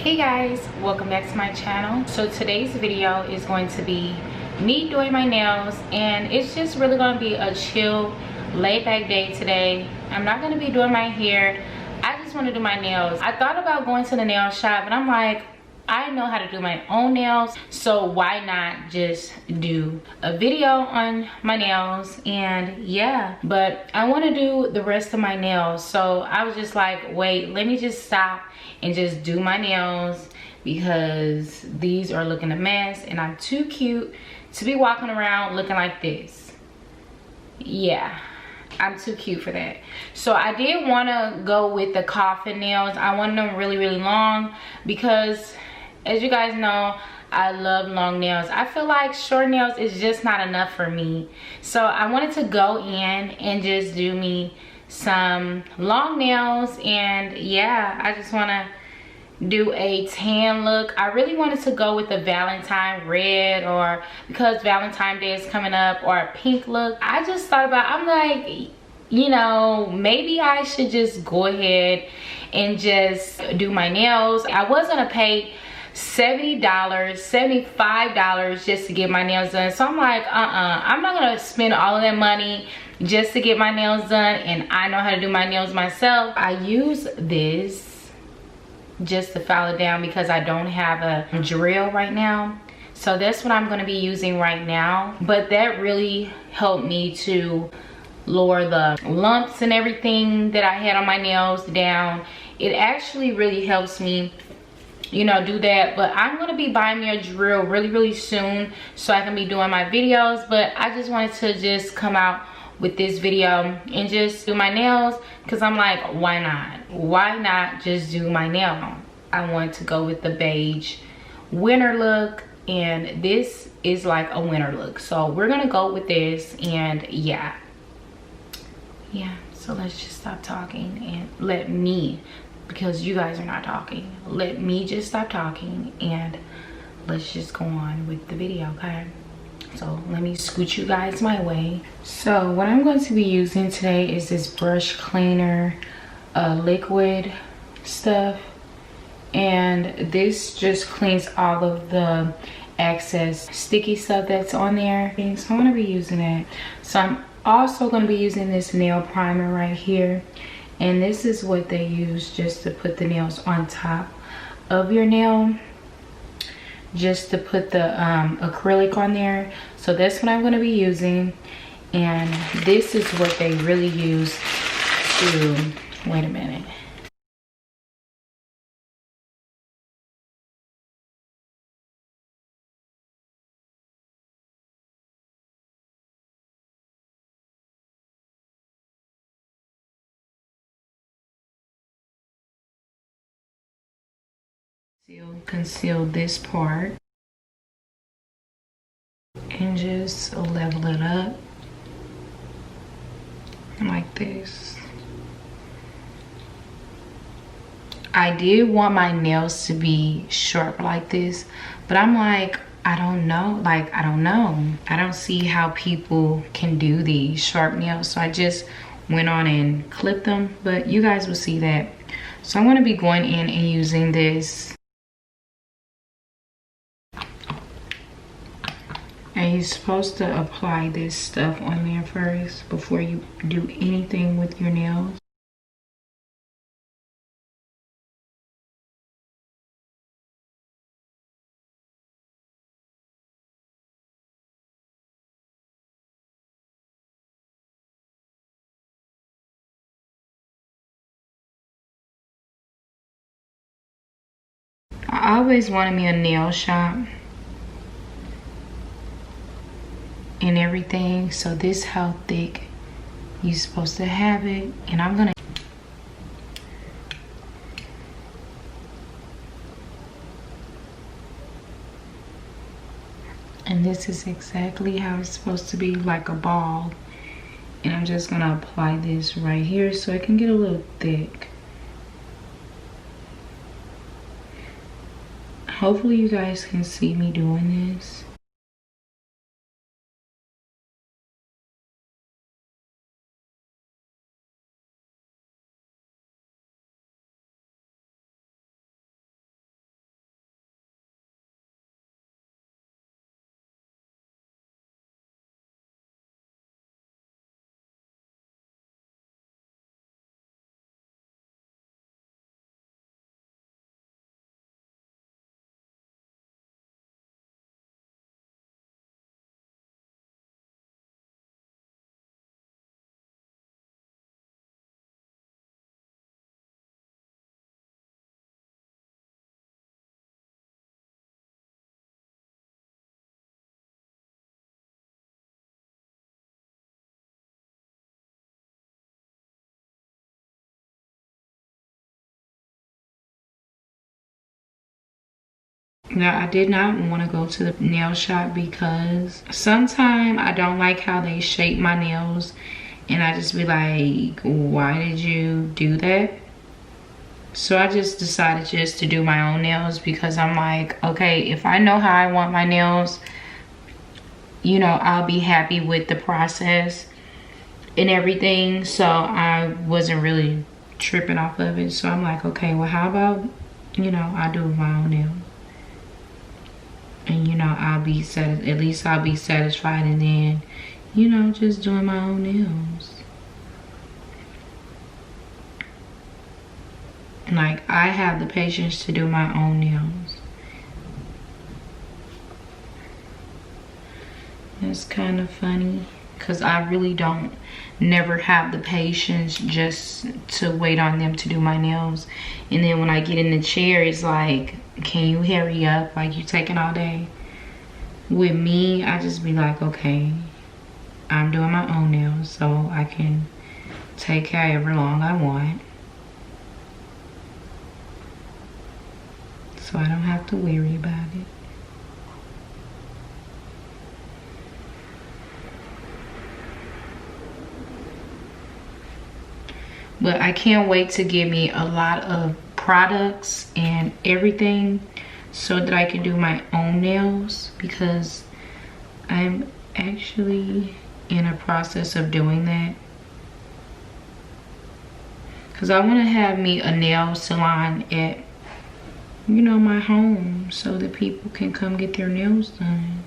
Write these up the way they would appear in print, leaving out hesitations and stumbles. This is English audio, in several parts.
Hey guys, welcome back to my channel. So today's video is going to be me doing my nails, and it's just really going to be a chill, laid back day today. I'm not going to be doing my hair. I just want to do my nails. I thought about going to the nail shop, but I'm like, I know how to do my own nails, so why not just do a video on my nails? And yeah, but I want to do the rest of my nails, so I was just like, wait, let me just stop and just do my nails, because these are looking a mess and I'm too cute to be walking around looking like this. Yeah, I'm too cute for that. So I did want to go with the coffin nails. I wanted them really long because, as you guys know, I love long nails. I feel like short nails is just not enough for me. So I wanted to go in and just do me some long nails. And yeah, I just want to do a tan look. I really wanted to go with the Valentine red, or because Valentine Day is coming up, or a pink look. I just thought about, I'm like, you know, maybe I should just go ahead and just do my nails. I was gonna pay $70, $75 just to get my nails done. So I'm like, I'm not gonna spend all of that money just to get my nails done, and I know how to do my nails myself. I use this just to file it down because I don't have a drill right now. So that's what I'm gonna be using right now. But that really helped me to lower the lumps and everything that I had on my nails down. It actually really helps me, you know, do that. But I'm gonna be buying me a drill really soon so I can be doing my videos. But I just wanted to just come out with this video and just do my nails, because I'm like, why not just do my nail? I want to go with the beige winter look, and this is like a winter look, so we're gonna go with this. And yeah, so let's just stop talking and let me, because you guys are not talking, let me just stop talking and let's just go on with the video. Okay, so let me scoot you guys my way. So what I'm going to be using today is this brush cleaner liquid stuff, and this just cleans all of the excess sticky stuff that's on there. So I'm going to be using it. So I'm also going to be using this nail primer right here, and this is what they use just to put the nails on top of your nail, just to put the acrylic on there. So that's what I'm going to be using. And this is what they really use to, wait a minute, conceal this part and just level it up like this. I did want my nails to be sharp like this, but I'm like, I don't know. I don't see how people can do these sharp nails, so I just went on and clipped them, but you guys will see that. So I'm going to be going in and using this, and you're supposed to apply this stuff on there first before you do anything with your nails. I always wanted me a nail shop and everything, so this is how thick you're supposed to have it. And I'm gonna, and this is exactly how it's supposed to be, like a ball. And I'm just gonna apply this right here so it can get a little thick. Hopefully you guys can see me doing this. Now, I did not want to go to the nail shop because sometimes I don't like how they shape my nails. And I just be like, why did you do that? So I just decided just to do my own nails because I'm like, okay, if I know how I want my nails, you know, I'll be happy with the process and everything. So I wasn't really tripping off of it. So I'm like, okay, well, how about, you know, I do my own nails. And, you know, at least I'll be satisfied, and then, you know, just doing my own nails. Like, I have the patience to do my own nails. It's kind of funny because I really don't never have the patience just to wait on them to do my nails. And then when I get in the chair, it's like, can you hurry up? Like, you taking all day. With me, I just be like, okay, I'm doing my own nails so I can take however long I want. So I don't have to worry about it. But I can't wait to get me a lot of products and everything so that I can do my own nails, because I'm actually in a process of doing that. Because I want to have me a nail salon at, you know, my home so that people can come get their nails done.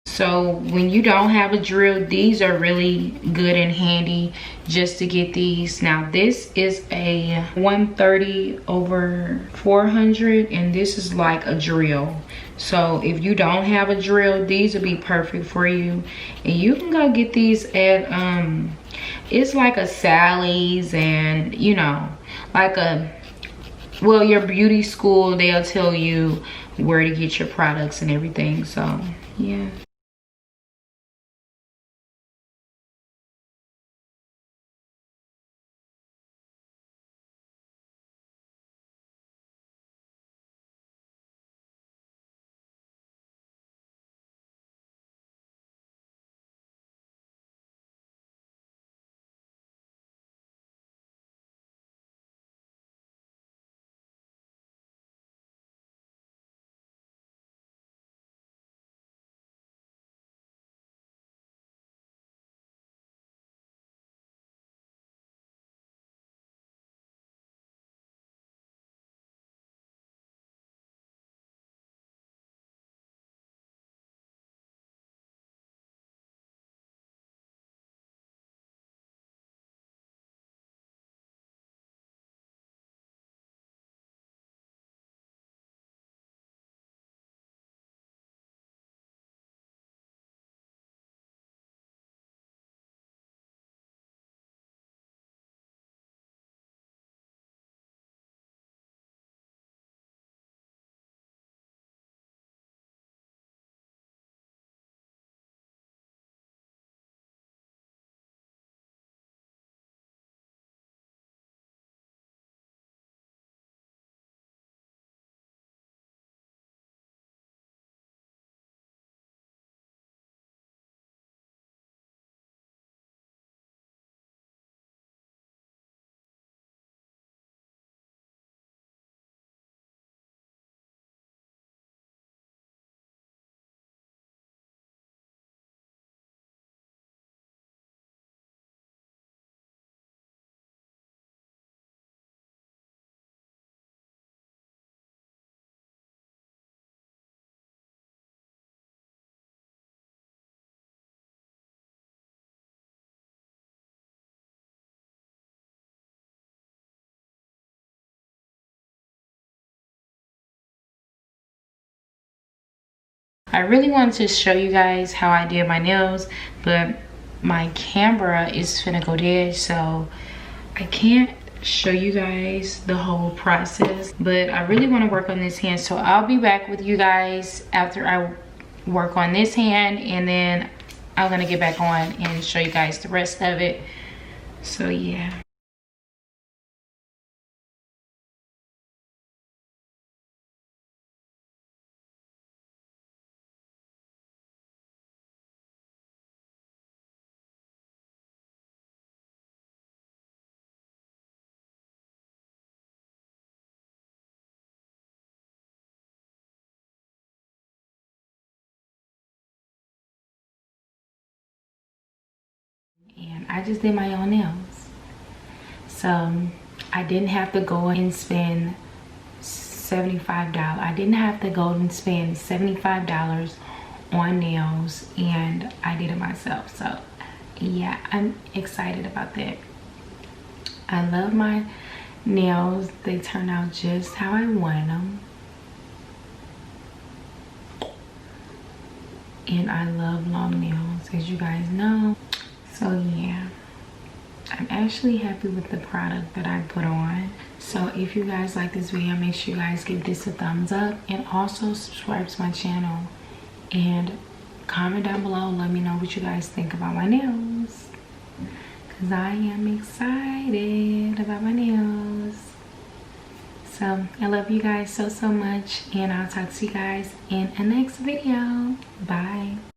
So when you don't have a drill, these are really good and handy just to get these. Now this is a 130/400, and this is like a drill. So if you don't have a drill, these would be perfect for you. And you can go get these at it's like a Sally's, and you know, like a, well, your beauty school, they'll tell you where to get your products and everything. So yeah. I really wanted to show you guys how I did my nails, but my camera is finna go dead, so I can't show you guys the whole process. But I really want to work on this hand, so I'll be back with you guys after I work on this hand, and then I'm gonna get back on and show you guys the rest of it. So yeah. And I just did my own nails, so I didn't have to go and spend $75. I didn't have to go and spend $75 on nails, and I did it myself. So yeah, I'm excited about that. I love my nails. They turn out just how I want them, and I love long nails, as you guys know. So yeah, I'm actually happy with the product that I put on. So if you guys like this video, make sure you guys give this a thumbs up, and also subscribe to my channel, and comment down below. Let me know what you guys think about my nails, because I am excited about my nails. So I love you guys so much, and I'll talk to you guys in a next video. Bye.